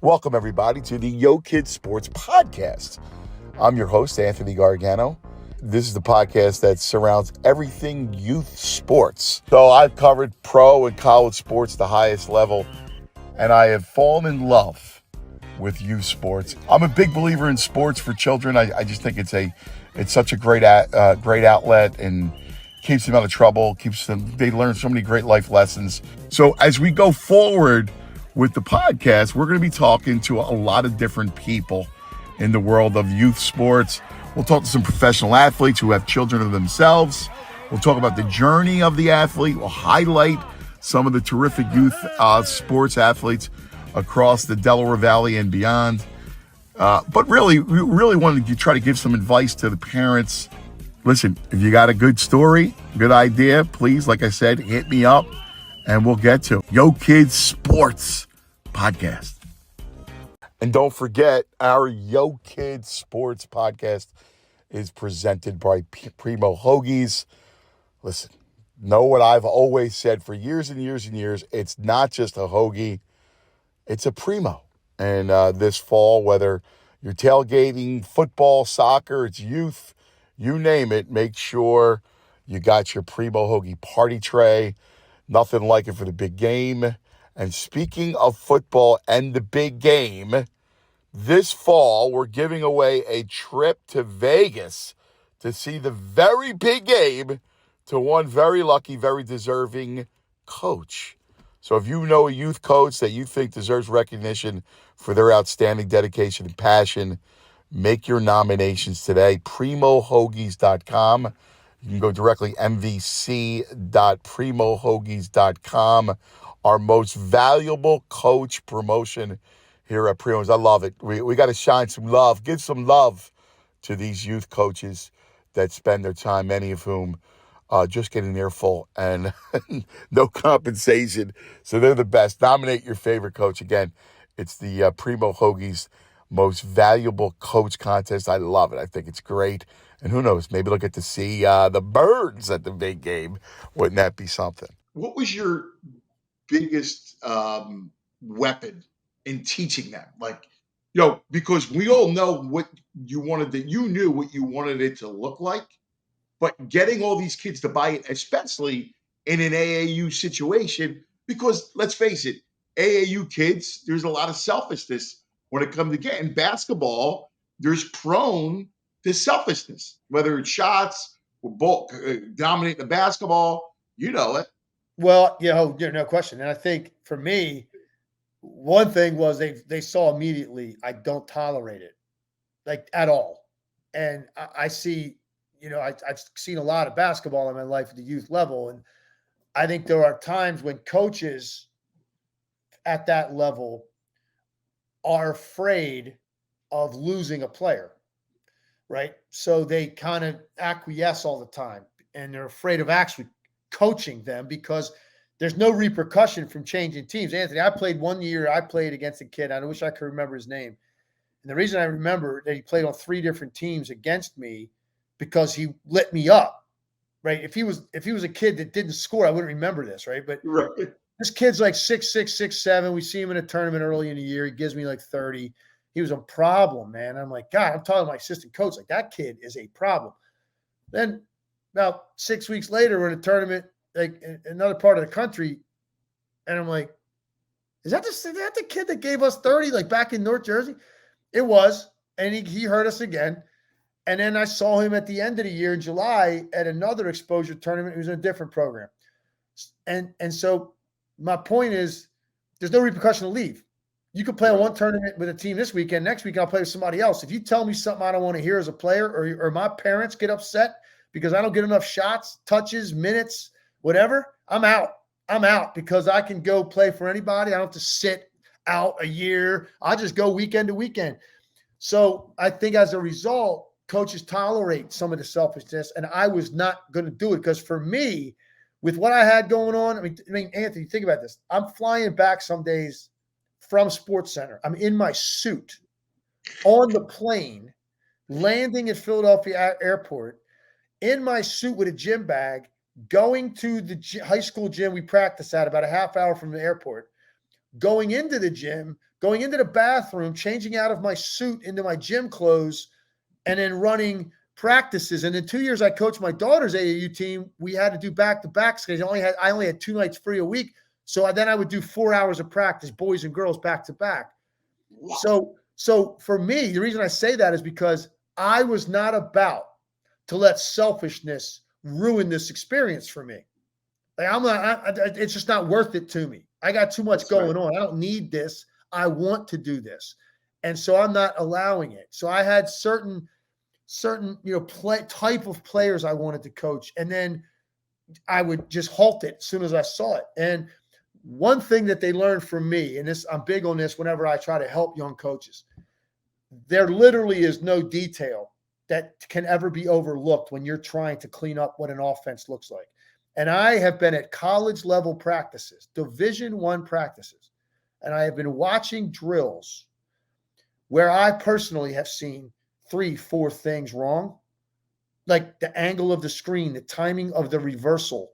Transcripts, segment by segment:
Welcome, everybody, to the Yo Kids Sports Podcast. I'm your host, Anthony Gargano. This is the podcast that surrounds everything youth sports. So I've covered pro and college sports, the highest level, and I have fallen in love with youth sports. I'm a big believer in sports for children. I just think it's such a great outlet and keeps them out of trouble, they learn so many great life lessons. So as we go forward with the podcast, we're going to be talking to a lot of different people in the world of youth sports. We'll talk to some professional athletes who have children of themselves. We'll talk about the journey of the athlete. We'll highlight some of the terrific youth sports athletes across the Delaware Valley and beyond. But really, we really wanted to try to give some advice to the parents. Listen, if you got a good story, good idea, please, like I said, hit me up and we'll get to Yo Kids Sports Podcast. And don't forget, our Yo Kids Sports Podcast is presented by Primo Hoagies. Listen, know what I've always said for years and years and years. It's not just a hoagie, it's a Primo. And this fall, whether you're tailgating, football, soccer, it's youth, you name it, make sure you got your Primo Hoagie party tray. Nothing like it for the big game. And speaking of football and the big game, this fall we're giving away a trip to Vegas to see the very big game to one very lucky, very deserving coach. So if you know a youth coach that you think deserves recognition for their outstanding dedication and passion, make your nominations today. PrimoHoagies.com. You can go directly mvc.primohoagies.com. Our most valuable coach promotion here at Primos. I love it. We got to shine some love, give some love to these youth coaches that spend their time, many of whom just getting their full and no compensation. So they're the best. Nominate your favorite coach. Again, it's the Primo Hoagies most valuable coach contest. I love it. I think it's great. And who knows, maybe they'll get to see the birds at the big game. Wouldn't that be something? What was your biggest weapon in teaching them? Like, because we all know what you knew what you wanted it to look like, but getting all these kids to buy it, especially in an AAU situation, because let's face it, AAU kids, there's a lot of selfishness when it comes to getting basketball. There's prone to selfishness, whether it's shots or dominating the basketball. You know it. Well, no question. And I think for me, one thing was they saw immediately I don't tolerate it, like at all. And I see, I've seen a lot of basketball in my life at the youth level, and I think there are times when coaches at that level are afraid of losing a player, right? So they kind of acquiesce all the time, and they're afraid of actually coaching them because there's no repercussion from changing teams. Anthony, I played 1 year. I played against a kid. I wish I could remember his name. And the reason I remember that he played on 3 different teams against me because he lit me up, right? If he was a kid that didn't score, I wouldn't remember this, right? But this kid's like 6'6", 6'7". We see him in a tournament early in the year. He gives me like 30. He was a problem, man. I'm like, God, I'm talking to my assistant coach. Like, that kid is a problem. Then about 6 weeks later, we're in a tournament, like in another part of the country. And I'm like, is that the kid that gave us 30, like back in North Jersey? It was. And he hurt us again. And then I saw him at the end of the year in July at another exposure tournament. He was in a different program. And so my point is, there's no repercussion to leave. You could play on one tournament with a team this weekend. Next week, I'll play with somebody else. If you tell me something I don't want to hear as a player, or my parents get upset because I don't get enough shots, touches, minutes, whatever, I'm out. I'm out because I can go play for anybody. I don't have to sit out a year. I just go weekend to weekend. So I think as a result, coaches tolerate some of the selfishness, and I was not going to do it because for me, with what I had going on, I mean, Anthony, think about this. I'm flying back some days from Sports Center. I'm in my suit on the plane, landing at Philadelphia Airport, in my suit with a gym bag, going to the high school gym we practice at about a half hour from the airport, going into the gym, going into the bathroom, changing out of my suit into my gym clothes, and then running practices. And in 2 years I coached my daughter's AAU team, we had to do back-to-backs because I only had 2 nights free a week. So then I would do 4 hours of practice, boys and girls back-to-back. So for me, the reason I say that is because I was not about to let selfishness ruin this experience for me. Like it's just not worth it to me. I got too much going on. I don't need this. I want to do this. And so I'm not allowing it. So I had certain type of players I wanted to coach. And then I would just halt it as soon as I saw it. And one thing that they learned from me, and this, I'm big on this whenever I try to help young coaches, there literally is no detail that can ever be overlooked when you're trying to clean up what an offense looks like. And I have been at college level practices, Division I practices, and I have been watching drills where I personally have seen 3-4 things wrong, like the angle of the screen, the timing of the reversal,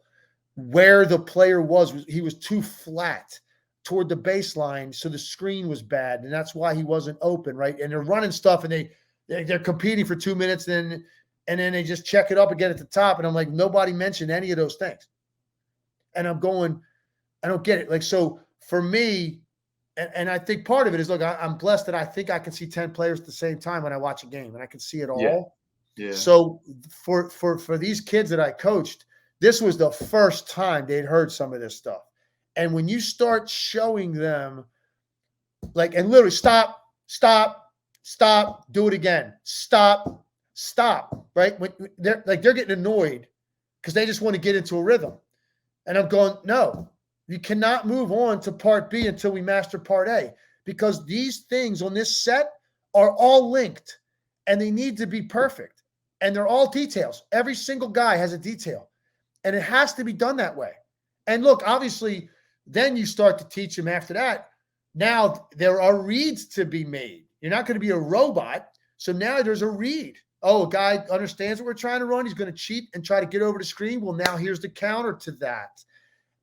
where the player was he was too flat toward the baseline, so the screen was bad, and that's why he wasn't open, right? And they're running stuff, and they're competing for 2 minutes, and then they just check it up again at the top, and I'm like, nobody mentioned any of those things. And I'm going, I don't get it. Like, so for me, and I think part of it is, look, I'm blessed that I think I can see 10 players at the same time when I watch a game, and I can see it all. Yeah. So for these kids that I coached, this was the first time they'd heard some of this stuff. And when you start showing them, like, and literally stop, do it again, stop, right? When they're getting annoyed because they just want to get into a rhythm. And I'm going, no, you cannot move on to part B until we master part A, because these things on this set are all linked and they need to be perfect. And they're all details. Every single guy has a detail, and it has to be done that way. And look, obviously, then you start to teach them after that. Now there are reads to be made. You're not going to be a robot. So now there's a read. Oh, a guy understands what we're trying to run. He's going to cheat and try to get over the screen. Well, now here's the counter to that.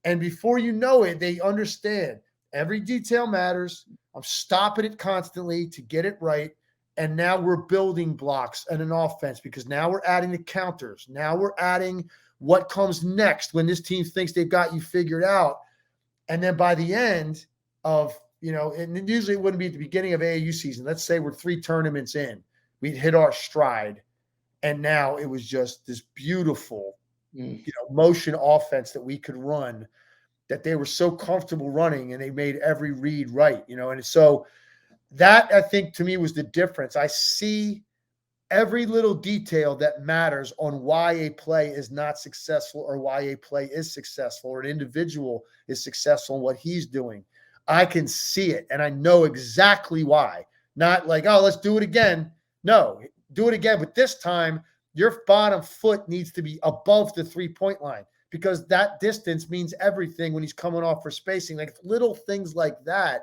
And before you know it, they understand every detail matters. I'm stopping it constantly to get it right. And now we're building blocks and an offense, because now we're adding the counters. Now we're adding what comes next when this team thinks they've got you figured out. And then by the end of, and usually it wouldn't be at the beginning of AAU season. Let's say we're 3 tournaments in. We'd hit our stride. And now it was just this beautiful, motion offense that we could run, that they were so comfortable running, and they made every read right, And so that, I think, to me was the difference. I see every little detail that matters on why a play is not successful or why a play is successful, or an individual is successful in what he's doing. I can see it, and I know exactly why. Not like, oh, let's do it again. No, do it again, but this time your bottom foot needs to be above the 3-point line, because that distance means everything when he's coming off for spacing. Like little things like that.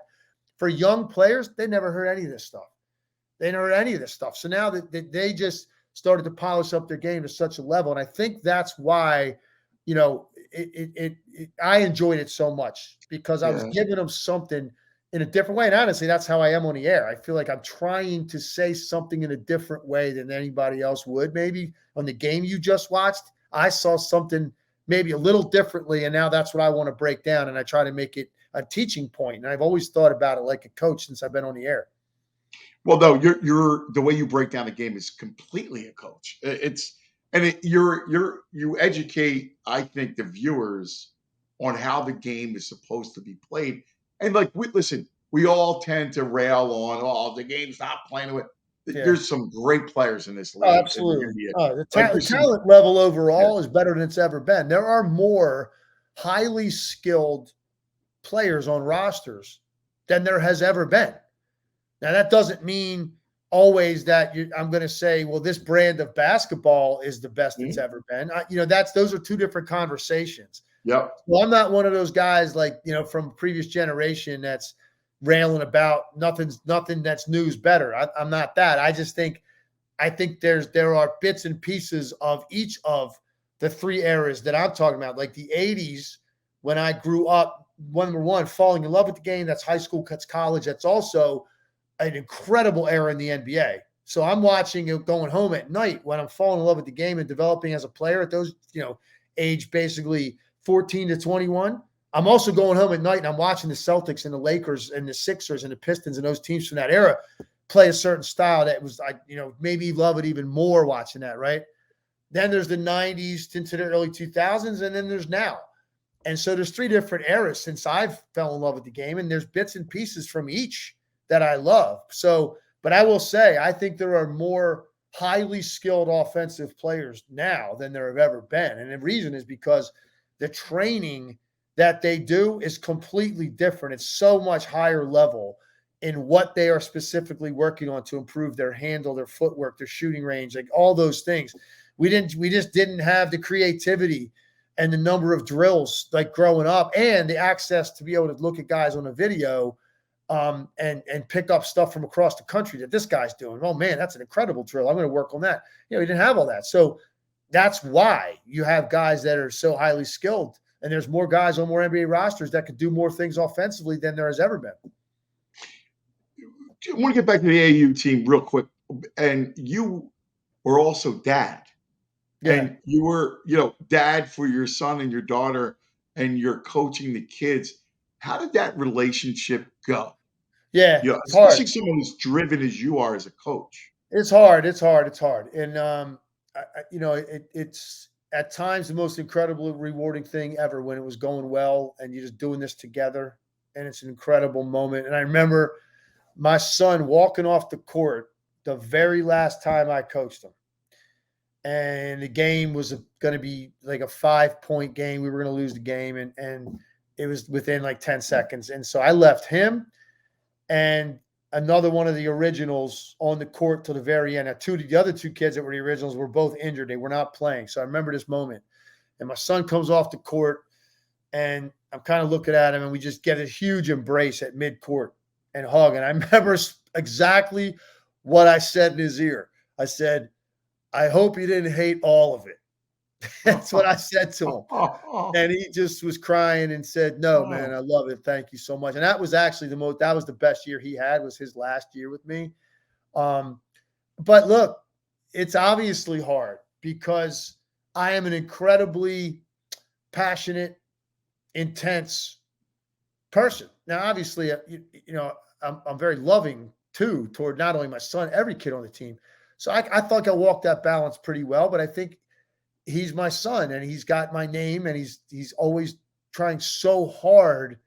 For young players, they never heard any of this stuff. So now that they just started to polish up their game to such a level. And I think that's why, I enjoyed it so much, because I was giving them something in a different way. And honestly, that's how I am on the air. I feel like I'm trying to say something in a different way than anybody else would. Maybe on the game you just watched, I saw something maybe a little differently. And now that's what I want to break down. And I try to make it a teaching point. And I've always thought about it like a coach since I've been on the air. Well, no, you're the way you break down the game is completely a coach. You educate, I think, the viewers on how the game is supposed to be played. And we all tend to rail on, oh, the game's not playing with. Yeah. There's some great players in this league. Oh, absolutely. The talent level overall is better than it's ever been. There are more highly skilled players on rosters than there has ever been. Now, that doesn't mean always that I'm going to say, well, this brand of basketball is the best it's ever been. Those are two different conversations. Yep. Well, I'm not one of those guys from previous generation that's railing about nothing that's news better. I'm not that. I think there are bits and pieces of each of the 3 eras that I'm talking about. Like the 80s, when I grew up, number one, falling in love with the game. That's high school, that's college. That's also an incredible era in the NBA. So I'm watching it going home at night when I'm falling in love with the game and developing as a player at those, age basically 14 to 21. I'm also going home at night and I'm watching the Celtics and the Lakers and the Sixers and the Pistons and those teams from that era play a certain style that was, maybe love it even more watching that, right? Then there's the 90s into the early 2000s, and then there's now. And so there's 3 different eras since I've fell in love with the game, and there's bits and pieces from each that I love. So, but I will say, I think there are more highly skilled offensive players now than there have ever been. And the reason is because the training that they do is completely different. It's so much higher level in what they are specifically working on to improve their handle, their footwork, their shooting range, like all those things. We just didn't have the creativity and the number of drills like growing up and the access to be able to look at guys on a video and pick up stuff from across the country that this guy's doing. Oh man, that's an incredible drill. I'm going to work on that. We didn't have all that. So that's why you have guys that are so highly skilled, and there's more guys on more NBA rosters that could do more things offensively than there has ever been. I want to get back to the AAU team real quick. And you were also dad. Yeah. And you were, dad for your son and your daughter, and you're coaching the kids. How did that relationship go? Yeah. Especially someone as driven as you are as a coach. It's hard. And, it's at times the most incredibly rewarding thing ever when it was going well and you're just doing this together. And it's an incredible moment. And I remember my son walking off the court the very last time I coached him. And the game was going to be like a 5-point game. We were going to lose the game. And it was within like 10 seconds. And so I left him and another one of the originals on the court till the very end. Now, the other 2 kids that were the originals were both injured. They were not playing. So I remember this moment. And my son comes off the court and I'm kind of looking at him and we just get a huge embrace at mid-court and hug. And I remember exactly what I said in his ear. I said, I hope you didn't hate all of it. That's what I said to him. And he just was crying and said, no, man, I love it. Thank you so much. And that was actually that was the best year he had, was his last year with me. But look, it's obviously hard because I am an incredibly passionate, intense person. Now, obviously, I'm very loving too toward not only my son, every kid on the team. So I thought I walked that balance pretty well, but I think he's my son and he's got my name and he's always trying so hard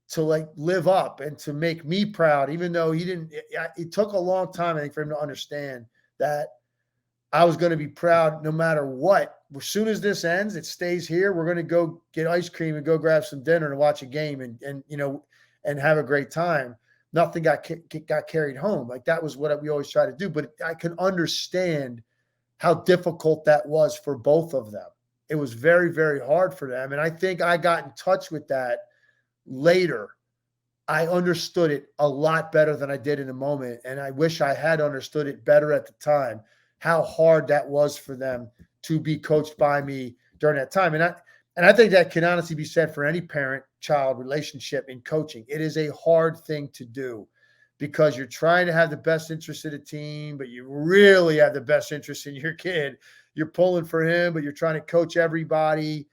to like live up and to make me proud, even though it took a long time, I think, for him to understand that I was going to be proud no matter what. As soon as this ends, it stays here. We're going to go get ice cream and go grab some dinner and watch a game and have a great time. Nothing got carried home. Like that was what we always try to do. But I can understand how difficult that was for both of them. It was very, very hard for them. And I think I got in touch with that later. I understood it a lot better than I did in the moment. And I wish I had understood it better at the time, how hard that was for them to be coached by me during that time. And I think that can honestly be said for any parent-child relationship in coaching. It is a hard thing to do because you're trying to have the best interest of the team, but you really have the best interest in your kid. You're pulling for him, but you're trying to coach everybody.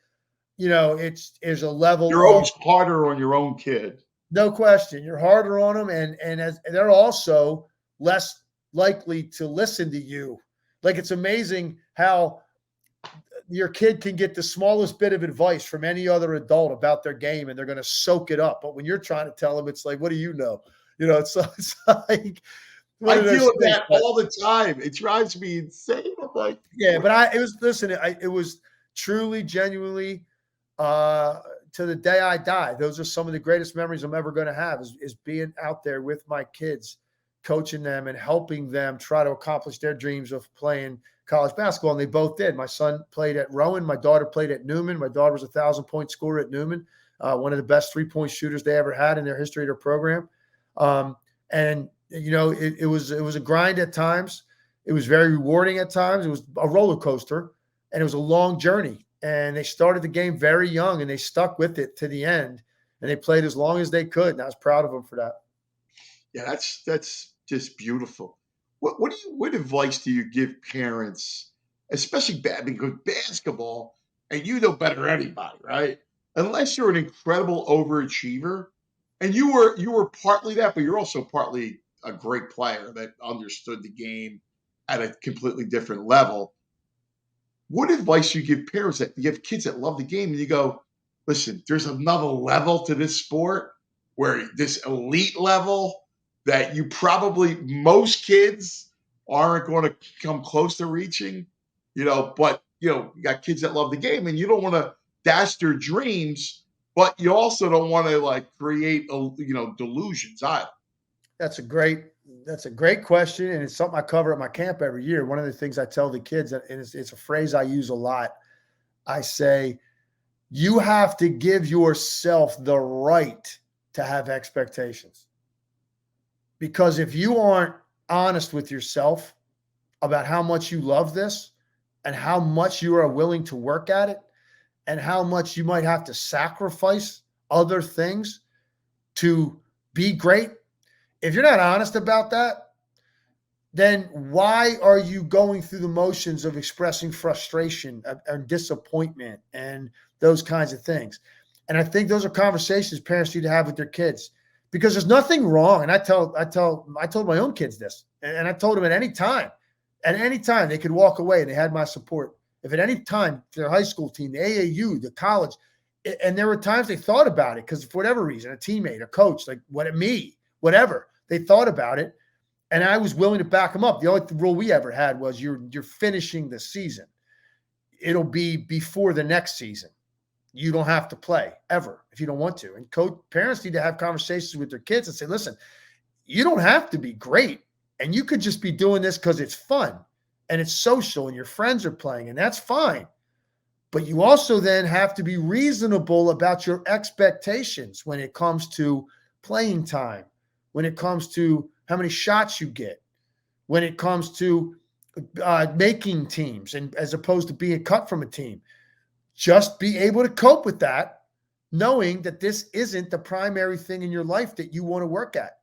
It's a level. You're always harder on your own kid. No question. You're harder on them, and as they're also less likely to listen to you. Like, it's amazing how your kid can get the smallest bit of advice from any other adult about their game and they're going to soak it up. But when you're trying to tell them, it's like, what do you know? It's like, I deal with that all the time. It drives me insane. I'm like, yeah, but it was truly, genuinely, to the day I die. Those are some of the greatest memories I'm ever going to have is being out there with my kids, coaching them and helping them try to accomplish their dreams of playing college basketball. And they both did. My son played at Rowan. My daughter played at Newman. My daughter was a 1,000-point scorer at Newman, one of the best 3-point shooters they ever had in their history of their program. It was a grind at times. It was very rewarding at times. It was a roller coaster, and it was a long journey. And they started the game very young, and they stuck with it to the end. and they played as long as they could. And I was proud of them for that. Yeah, that's just beautiful. What advice do you give parents, especially because basketball, and you know better than anybody, right? Unless you're an incredible overachiever, and you were partly that, but you're also partly a great player that understood the game at a completely different level. What advice do you give parents that you have kids that love the game and you go, listen, there's another level to this sport where this elite level that you probably most kids aren't going to come close to reaching, but you got kids that love the game and you don't want to dash their dreams, but you also don't want to like create delusions either. That's a great question, and it's something I cover at my camp every year. One of the things I tell the kids, and it's a phrase I use a lot. I say, you have to give yourself the right to have expectations. Because if you aren't honest with yourself about how much you love this and how much you are willing to work at it and how much you might have to sacrifice other things to be great, if you're not honest about that, then why are you going through the motions of expressing frustration and disappointment and those kinds of things? And I think those are conversations parents need to have with their kids, because there's nothing wrong. And I told my own kids this, and I told them at any time they could walk away and they had my support. If at any time their high school team, the AAU, the college, and there were times they thought about it because for whatever reason, a teammate, a coach, like whatever, they thought about it, and I was willing to back them up. The only rule we ever had was you're finishing the season. It'll be before the next season. You don't have to play ever if you don't want to. And parents need to have conversations with their kids and say, listen, you don't have to be great, and you could just be doing this because it's fun and it's social and your friends are playing, and that's fine. But you also then have to be reasonable about your expectations when it comes to playing time, when it comes to how many shots you get, when it comes to making teams, and as opposed to being cut from a team. Just be able to cope with that, knowing that this isn't the primary thing in your life that you want to work at.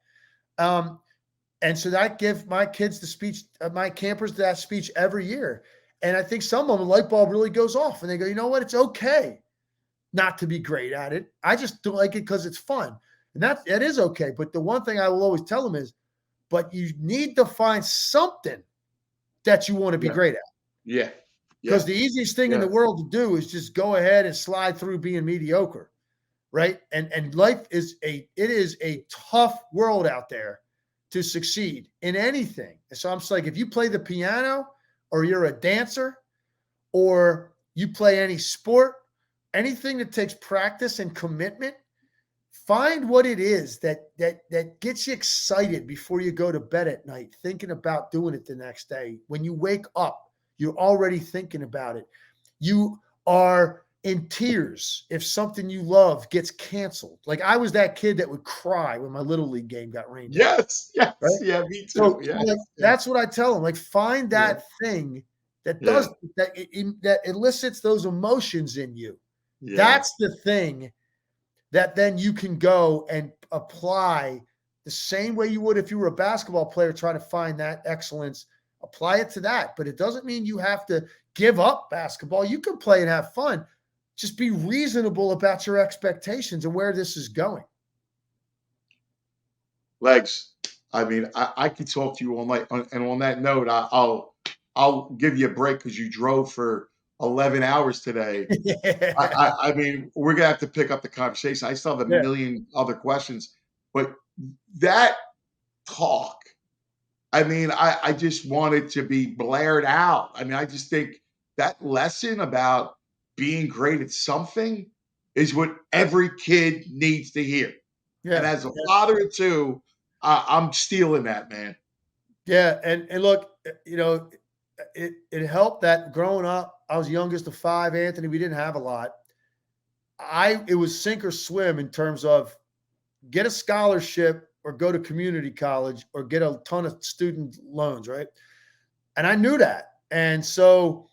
And so I give my kids the speech, my campers that speech every year. And I think some of them, the light bulb really goes off and they go, you know what? It's okay not to be great at it. I just don't like it because it's fun. And that is okay. But the one thing I will always tell them is, but you need to find something that you want to be great at. Yeah. Because the easiest thing in the world to do is just go ahead and slide through being mediocre, right? And life is a tough world out there to succeed in anything. And so I'm just like, if you play the piano or you're a dancer or you play any sport, anything that takes practice and commitment, find what it is that gets you excited before you go to bed at night, thinking about doing it the next day. When you wake up, you're already thinking about it. You are in tears if something you love gets canceled. Like I was that kid that would cry when my Little League game got rained out. Yes. Right? Yeah, me too. So Yes. like, that's what I tell them. Like find that thing that does that elicits those emotions in you. Yeah. That's the thing that then you can go and apply the same way you would if you were a basketball player trying to find that excellence. Apply it to that. But it doesn't mean you have to give up basketball. You can play and have fun. Just be reasonable about your expectations and where this is going. Legs, I mean, I could talk to you all night. And on that note, I'll give you a break because you drove for 11 hours today. I mean, we're going to have to pick up the conversation. I still have a million other questions. But that talk, I mean, I just want it to be blared out. I mean, I just think that lesson about being great at something is what every kid needs to hear. Yeah. And as a father too, I'm stealing that, man. Yeah. And look, you know, it helped that growing up, I was youngest of 5, Anthony. We didn't have a lot. It was sink or swim in terms of get a scholarship or go to community college or get a ton of student loans, right? And I knew that. And so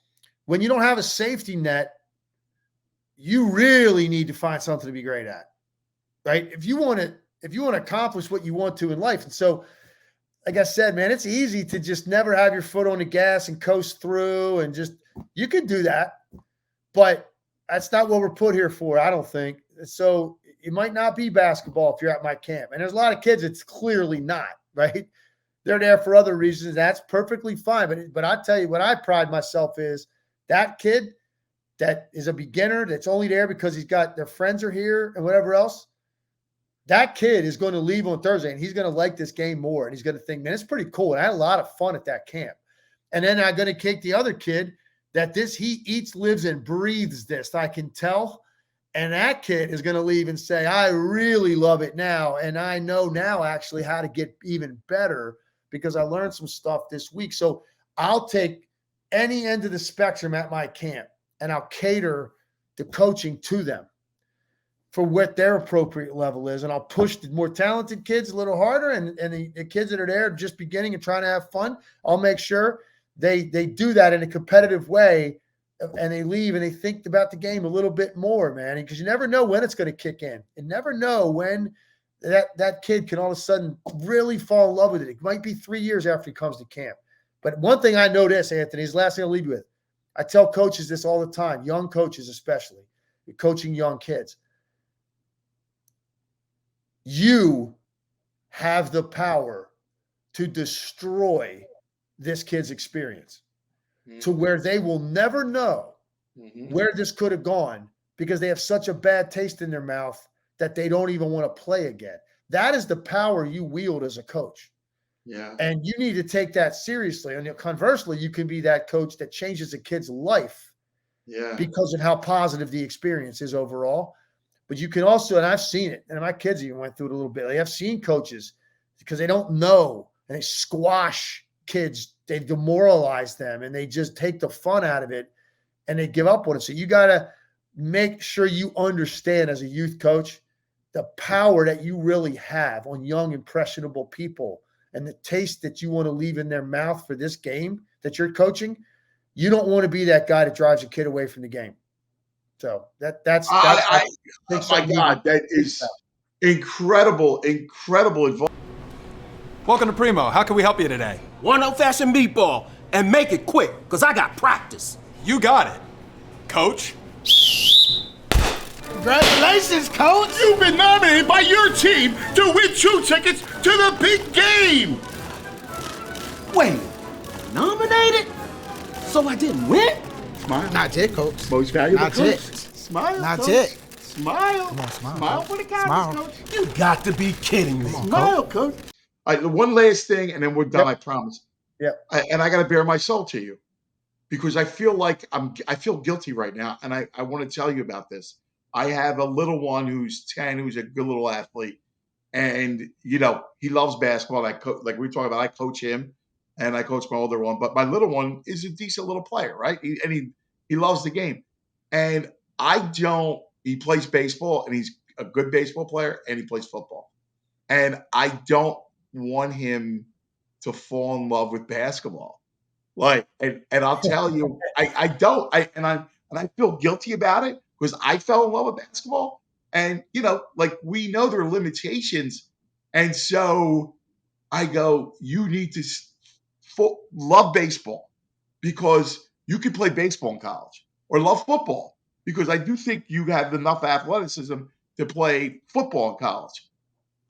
when you don't have a safety net, you really need to find something to be great at. right? If you want to accomplish what you want to in life. And so, like I said, man, it's easy to just never have your foot on the gas and coast through and just, you can do that, but that's not what we're put here for, I don't think. So it might not be basketball if you're at my camp. And there's a lot of kids it's clearly not, right? They're there for other reasons. That's perfectly fine. But I tell you what I pride myself is that kid that is a beginner that's only there because he's got their friends are here and whatever else. That kid is going to leave on Thursday and he's going to like this game more. And he's going to think, man, it's pretty cool. And I had a lot of fun at that camp. And then I'm going to kick the other kid that he eats, lives, and breathes this. I can tell. And that kid is going to leave and say, I really love it now. And I know now actually how to get even better because I learned some stuff this week. So I'll take any end of the spectrum at my camp and I'll cater the coaching to them for what their appropriate level is. And I'll push the more talented kids a little harder. And the kids that are there just beginning and trying to have fun, I'll make sure they do that in a competitive way and they leave and they think about the game a little bit more, man. Because you never know when it's going to kick in. You never know when that kid can all of a sudden really fall in love with it. It might be 3 years after he comes to camp. But one thing I know this, Anthony, is the last thing I'll leave you with. I tell coaches this all the time, young coaches especially, coaching young kids. You have the power to destroy this kid's experience to where they will never know where this could have gone because they have such a bad taste in their mouth that they don't even want to play again. That is the power you wield as a coach. Yeah. And you need to take that seriously. And conversely, you can be that coach that changes a kid's life because of how positive the experience is overall. But you can also, and I've seen it, and my kids even went through it a little bit. I've seen coaches because they don't know and they squash kids, they demoralize them and they just take the fun out of it and they give up on it. So you got to make sure you understand as a youth coach the power that you really have on young, impressionable people and the taste that you want to leave in their mouth for this game that you're coaching. You don't want to be that guy that drives a kid away from the game. So that's my God, that is incredible advice. Welcome to Primo. How can we help you today? One old-fashioned meatball, and make it quick, because I got practice. You got it. Coach? Congratulations, Coach! You've been nominated by your team to win 2 tickets to the big game! Wait, nominated? So I didn't win? Smile. Not yet, Coach. Most valuable Not coach. yet. Smile, Not Coach. yet. Smile. Come on, smile. Smile for the cameras, Smile. Coach. You got to be kidding me. Smile, Coach. All right, one last thing, and then we're done. I promise. Yeah. And I got to bare my soul to you because I feel like I feel guilty right now, and I want to tell you about this. I have a little one who's 10, who's a good little athlete, and he loves basketball. Like we were talking about, I coach him, and I coach my older one. But my little one is a decent little player, right? He loves the game, and I don't. He plays baseball, and he's a good baseball player, and he plays football, and I don't want him to fall in love with basketball. Like, and I'll tell you, I don't. I feel guilty about it because I fell in love with basketball. And, we know there are limitations. And so I go, you need to love baseball because you can play baseball in college, or love football because I do think you have enough athleticism to play football in college.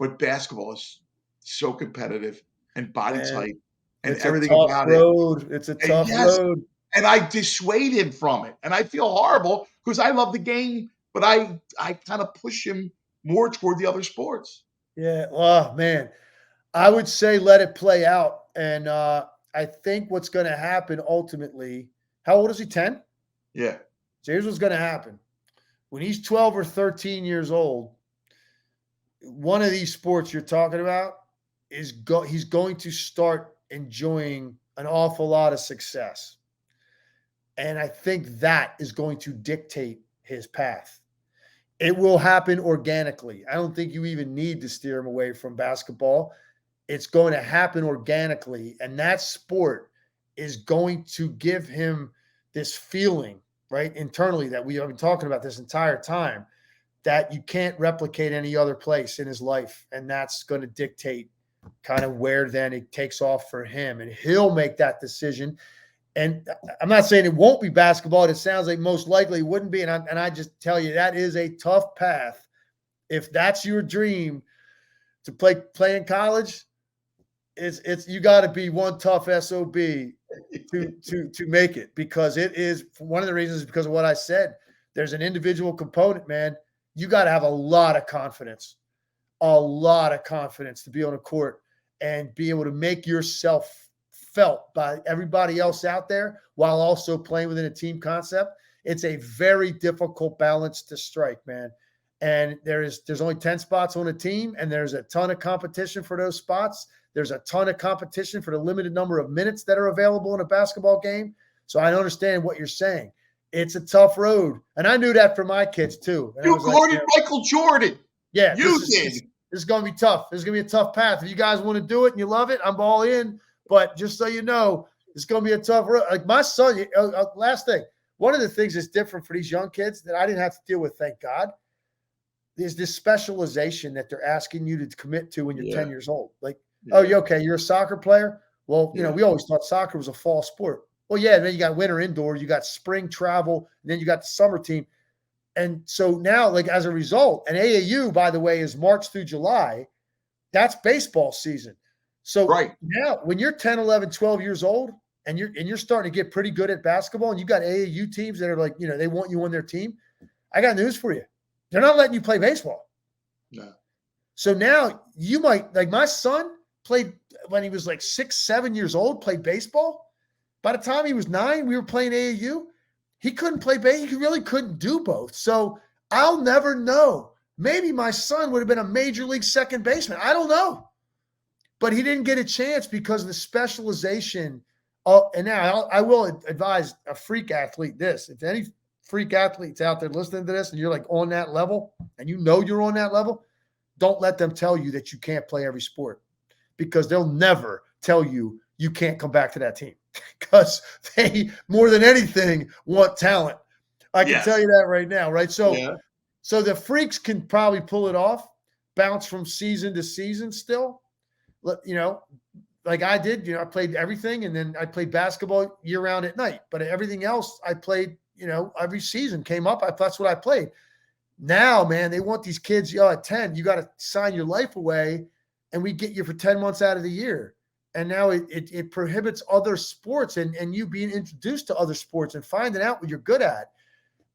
But basketball is so competitive and body tight and everything about it. It's a tough road. And I dissuade him from it. And I feel horrible because I love the game, but I kind of push him more toward the other sports. Yeah. Oh, man. I would say let it play out. And I think what's going to happen ultimately, how old is he, 10? Yeah. So here's what's going to happen. When he's 12 or 13 years old, one of these sports you're talking about he's going to start enjoying an awful lot of success. And I think that is going to dictate his path. It will happen organically. I don't think you even need to steer him away from basketball. It's going to happen organically. And that sport is going to give him this feeling, right, internally that we have been talking about this entire time, that you can't replicate any other place in his life. And that's going to dictate kind of where then it takes off for him. And he'll make that decision. And I'm not saying it won't be basketball. It sounds like most likely it wouldn't be. And I just tell you, that is a tough path. If that's your dream to play in college, it's you got to be one tough SOB to make it, because it is one of the reasons because of what I said. There's an individual component, man. You got to have a lot of confidence to be on a court and be able to make yourself felt by everybody else out there while also playing within a team concept. It's a very difficult balance to strike, man. And there's only 10 spots on a team, and there's a ton of competition for those spots. There's a ton of competition for the limited number of minutes that are available in a basketball game. So I understand what you're saying. It's a tough road. And I knew that for my kids too. And You guarded Michael Jordan. Yeah. You This did. is going to be tough. This is going to be a tough path. If you guys want to do it and you love it, I'm all in. But just so you know, it's going to be a tough road. Like my son, last thing, one of the things that's different for these young kids that I didn't have to deal with, thank God, is this specialization that they're asking you to commit to when you're 10 years old. Like, oh, you're a soccer player? Well, we always thought soccer was a fall sport. Well, yeah, and then you got winter indoors, you got spring travel, and then you got the summer team. And so now, like, as a result, and AAU, by the way, is March through July. That's baseball season. So now when you're 10, 11, 12 years old and you're starting to get pretty good at basketball, and you got AAU teams that are like, they want you on their team, I got news for you. They're not letting you play baseball. No. So now you might, like my son played when he was like 6, 7 years old, played baseball. By the time he was 9, we were playing AAU. He couldn't play baseball. He really couldn't do both. So I'll never know. Maybe my son would have been a major league second baseman. I don't know. But he didn't get a chance because of the specialization. And now I will advise a freak athlete this. If any freak athletes out there listening to this and you're like on that level and you're on that level, don't let them tell you that you can't play every sport, because they'll never tell you you can't come back to that team, because they, more than anything, want talent. I can tell you that right now, right? So, so the freaks can probably pull it off, bounce from season to season still. Like I did, I played everything, and then I played basketball year round at night, but everything else I played, every season came up. That's what I played. Now, man, they want these kids, at 10, you got to sign your life away, and we get you for 10 months out of the year. And now it prohibits other sports and you being introduced to other sports and finding out what you're good at.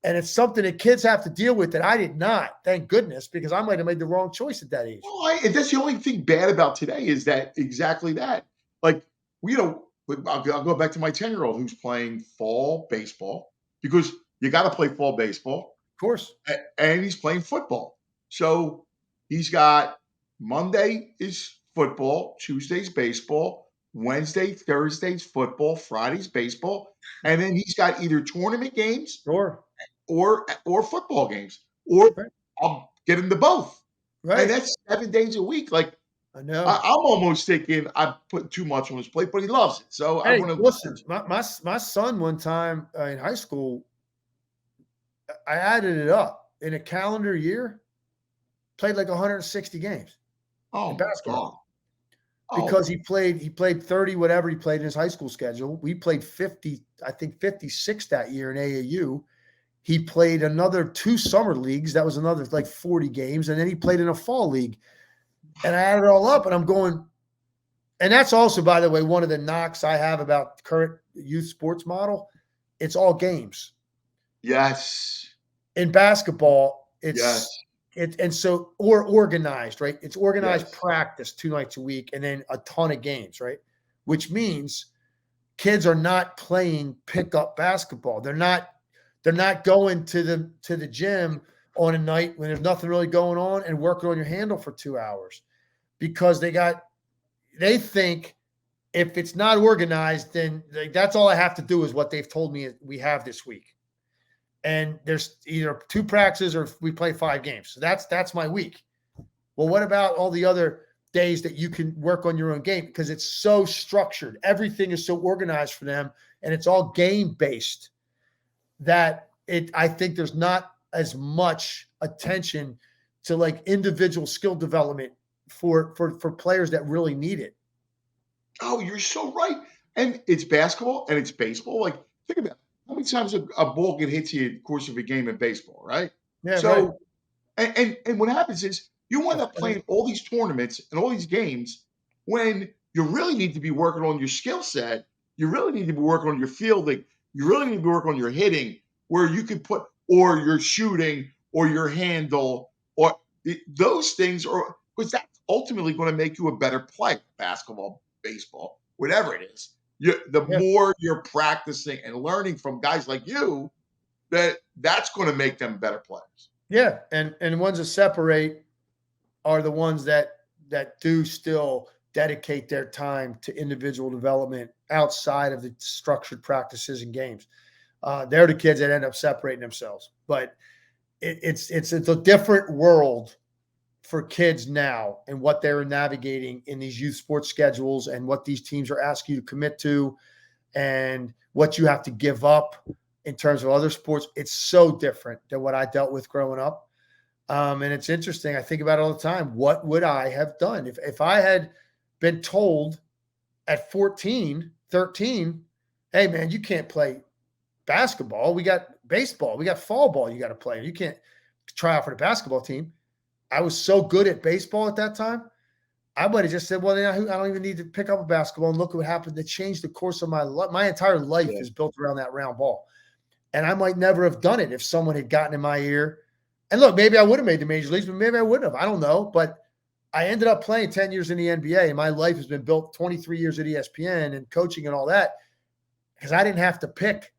And it's something that kids have to deal with that I did not, thank goodness, because I might have made the wrong choice at that age. Well, that's the only thing bad about today is that exactly that. Like, I'll go back to my 10-year-old who's playing fall baseball, because you got to play fall baseball. Of course. And he's playing football. So he's got Monday is football, Tuesday's baseball, Wednesday, Thursday's football, Friday's baseball. And then he's got either tournament games or football games, or I'll get him to both. Right. And that's 7 days a week. Like, I know. I'm almost thinking I put too much on his plate, but he loves it. So hey, I want to listen. My son one time in high school, I added it up in a calendar year, played like 160 games in basketball. Because he played 30, whatever he played in his high school schedule. We played 50, I think 56 that year in AAU. He played another 2 summer leagues. That was another like 40 games. And then he played in a fall league. And I added it all up, and I'm going, and that's also, by the way, one of the knocks I have about current youth sports model. It's all games. Yes. In basketball, and so organized, right? It's organized practice 2 nights a week, and then a ton of games, right? Which means kids are not playing pickup basketball. They're not going to the gym on a night when there's nothing really going on and working on your handle for 2 hours, because they think if it's not organized, then that's all I have to do is what they've told me we have this week. And there's either 2 practices or we play 5 games. So that's my week. Well, what about all the other days that you can work on your own game? Because it's so structured. Everything is so organized for them, and it's all game based that I think there's not as much attention to like individual skill development for players that really need it. Oh, you're so right. And it's basketball and it's baseball. Like, think about it. How many times a ball can hit you in the course of a game in baseball, right? Yeah, right. So, and what happens is you wind up playing all these tournaments and all these games when you really need to be working on your skill set. You really need to be working on your fielding. You really need to be working on your hitting, where you can put, or your shooting, or your handle, or those things, or because that's ultimately going to make you a better player. Basketball, baseball, whatever it is. The Yeah. more you're practicing and learning from guys like you, that's going to make them better players. Yeah, and the ones that separate are the ones that do still dedicate their time to individual development outside of the structured practices and games. They're the kids that end up separating themselves. But it's a different world for kids now and what they're navigating in these youth sports schedules and what these teams are asking you to commit to and what you have to give up in terms of other sports. It's so different than what I dealt with growing up. And it's interesting. I think about it all the time. What would I have done if I had been told at 14, 13, hey, man, you can't play basketball. We got baseball. We got fall ball you got to play. You can't try out for the basketball team. I was so good at baseball at that time. I might have just said, well, I don't even need to pick up a basketball. And look what happened. It changed the course of my life. My entire life is built around that round ball. And I might never have done it if someone had gotten in my ear. And look, maybe I would have made the major leagues, but maybe I wouldn't have. I don't know. But I ended up playing 10 years in the NBA, and my life has been built 23 years at ESPN and coaching and all that because I didn't have to pick.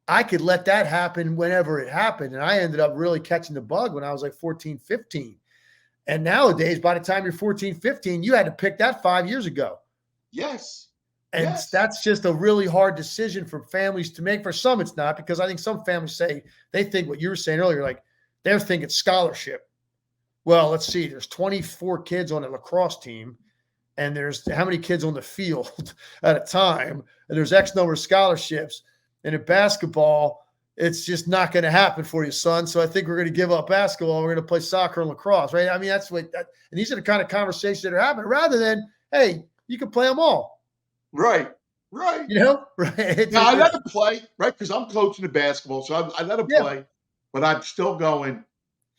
I could let that happen whenever it happened. And I ended up really catching the bug when I was like 14, 15. And nowadays, by the time you're 14, 15, you had to pick that 5 years ago. Yes. And that's just a really hard decision for families to make. For some, it's not, because I think some families say, they think what you were saying earlier, like they're thinking scholarship. Well, let's see, there's 24 kids on a lacrosse team, and there's how many kids on the field at a time, and there's X number of scholarships. And in basketball, it's just not going to happen for you, son. So I think we're going to give up basketball. We're going to play soccer and lacrosse, right? I mean, that's what, and these are the kind of conversations that are happening rather than, hey, you can play them all. Right. Right. You know, right? Now, I let him play, right? Because I'm coaching the basketball. So I let him play, but I'm still going.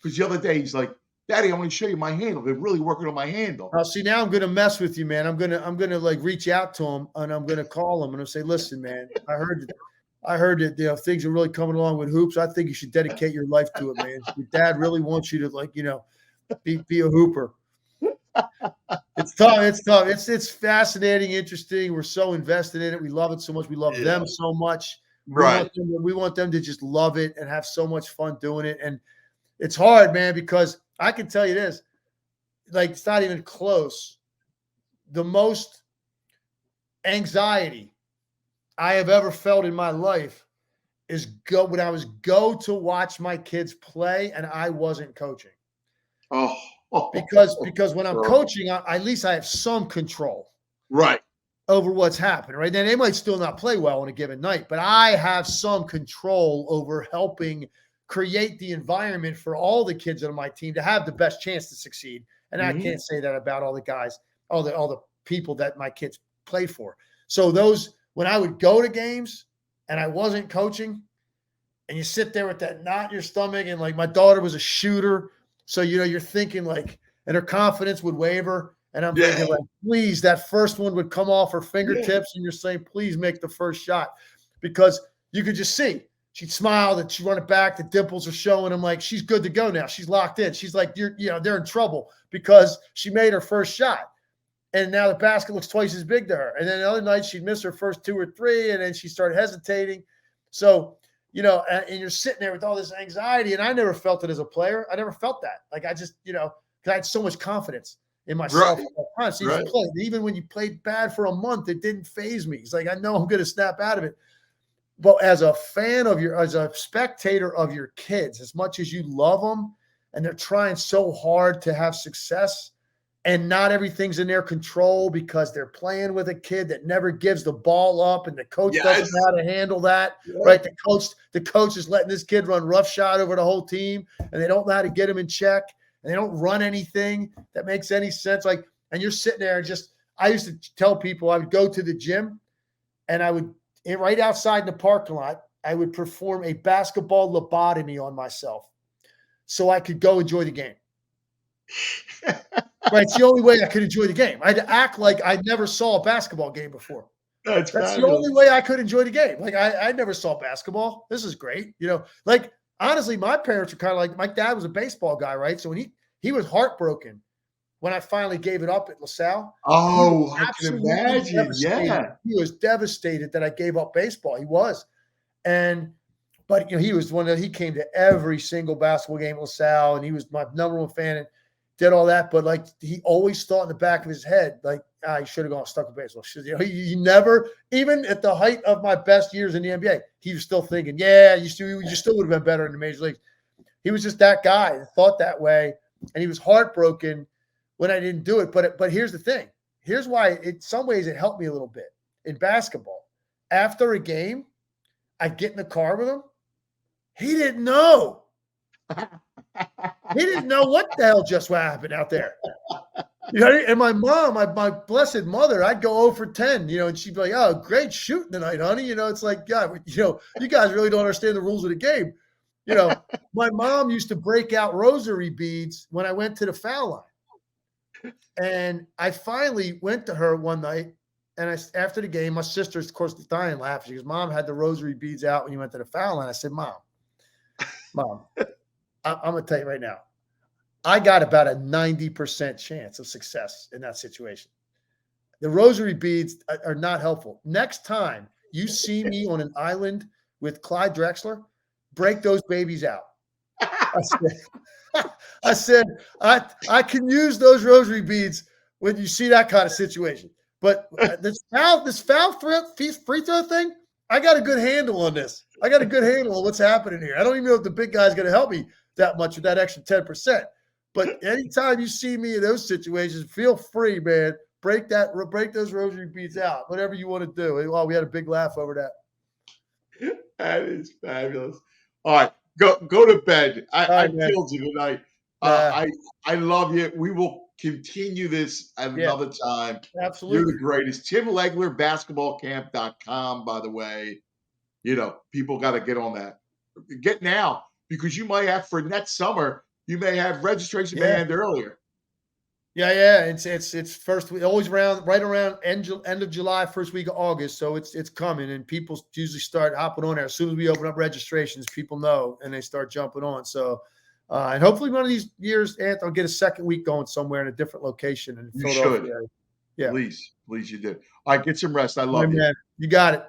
Because the other day he's like, Daddy, I want to show you my handle. They're really working on my handle. See, now I'm going to mess with you, man. I'm going to like reach out to him, and I'm going to call him and I'll say, listen, man, I heard that things are really coming along with hoops. I think you should dedicate your life to it, man. Your dad really wants you to be a hooper. It's tough. It's tough. It's fascinating, interesting. We're so invested in it. We love it so much. We love them so much. Right. We want them to just love it and have so much fun doing it. And it's hard, man, because I can tell you this, like, it's not even close. The most anxiety I have ever felt in my life is when I was to watch my kids play and I wasn't coaching. Because when I'm coaching, at least I have some control, right, over what's happening. Right, now they might still not play well on a given night, but I have some control over helping create the environment for all the kids on my team to have the best chance to succeed. And I can't say that about all the guys, all the people that my kids play for. So when I would go to games and I wasn't coaching, and you sit there with that knot in your stomach, and like my daughter was a shooter, so you're thinking like, and her confidence would waver, and I'm thinking like, please, that first one would come off her fingertips, and you're saying, please make the first shot, because you could just see she'd smile, that she'd run it back, the dimples are showing. I'm like, she's good to go now. She's locked in. She's like, they're in trouble because she made her first shot. And now the basket looks twice as big to her. And then the other night she'd miss her first 2 or 3, and then she started hesitating. So, and you're sitting there with all this anxiety, and I never felt it as a player. I never felt that. Like I just, because I had so much confidence in myself. Right. So you play. Even when you played bad for a month, it didn't faze me. It's like, I know I'm going to snap out of it. But as a fan as a spectator of your kids, as much as you love them and they're trying so hard to have success, and not everything's in their control because they're playing with a kid that never gives the ball up, and the coach doesn't know how to handle that, right? The coach is letting this kid run roughshod over the whole team, and they don't know how to get him in check, and they don't run anything that makes any sense. Like, and you're sitting there and I used to tell people I would go to the gym, and I would, right outside in the parking lot, I would perform a basketball lobotomy on myself so I could go enjoy the game. Right. It's the only way I could enjoy the game. I had to act like I never saw a basketball game before. That's the only way I could enjoy the game. Like, I never saw basketball. This is great. Like, honestly, my parents were kind of like, my dad was a baseball guy, right? So when he was heartbroken when I finally gave it up at LaSalle. Oh, I can imagine. Devastated. Yeah. He was devastated that I gave up baseball. He was. But he was one that he came to every single basketball game at LaSalle, and he was my number one fan and did all that. But like, he always thought in the back of his head, like, he should have gone stuck with baseball. He never, even at the height of my best years in the NBA, he was still thinking, yeah, you still would have been better in the major leagues. He was just that guy that thought that way, and he was heartbroken when I didn't do it. But here's the thing. Here's why, in some ways, it helped me a little bit in basketball. After a game, I'd get in the car with him. He didn't know. He didn't know what the hell just happened out there. And my mom, my blessed mother, I'd go 0 for 10, and she'd be like, oh, great shooting tonight, honey. It's like, God, you guys really don't understand the rules of the game. My mom used to break out rosary beads when I went to the foul line. And I finally went to her one night, and after the game, my sister's, of course, dying laughing. She goes, Mom had the rosary beads out when you went to the foul line. I said, Mom, I'm going to tell you right now, I got about a 90% chance of success in that situation. The rosary beads are not helpful. Next time you see me on an island with Clyde Drexler, break those babies out. I said, I can use those rosary beads when you see that kind of situation. But this foul free throw thing, I got a good handle on this. I got a good handle on what's happening here. I don't even know if the big guy's going to help me that much with that extra 10%. But anytime you see me in those situations, feel free, man. Break those rosary beads out. Whatever you want to do. Well, we had a big laugh over that. That is fabulous. All right, go to bed. I killed you tonight. I love you. We will continue this at another time. Absolutely. You're the greatest. Tim Legler, basketballcamp.com, by the way. People got to get on that. Get now, because you might have, for next summer, you may have registration may end earlier. Yeah. It's first week, always right around end of July, first week of August. So it's coming, and people usually start hopping on there as soon as we open up registrations. People know, and they start jumping on. So, and hopefully one of these years, Anth, I'll get a second week going somewhere in a different location in Philadelphia. You should. Yeah, please, you do. All right, get some rest. I love you. Man, you got it.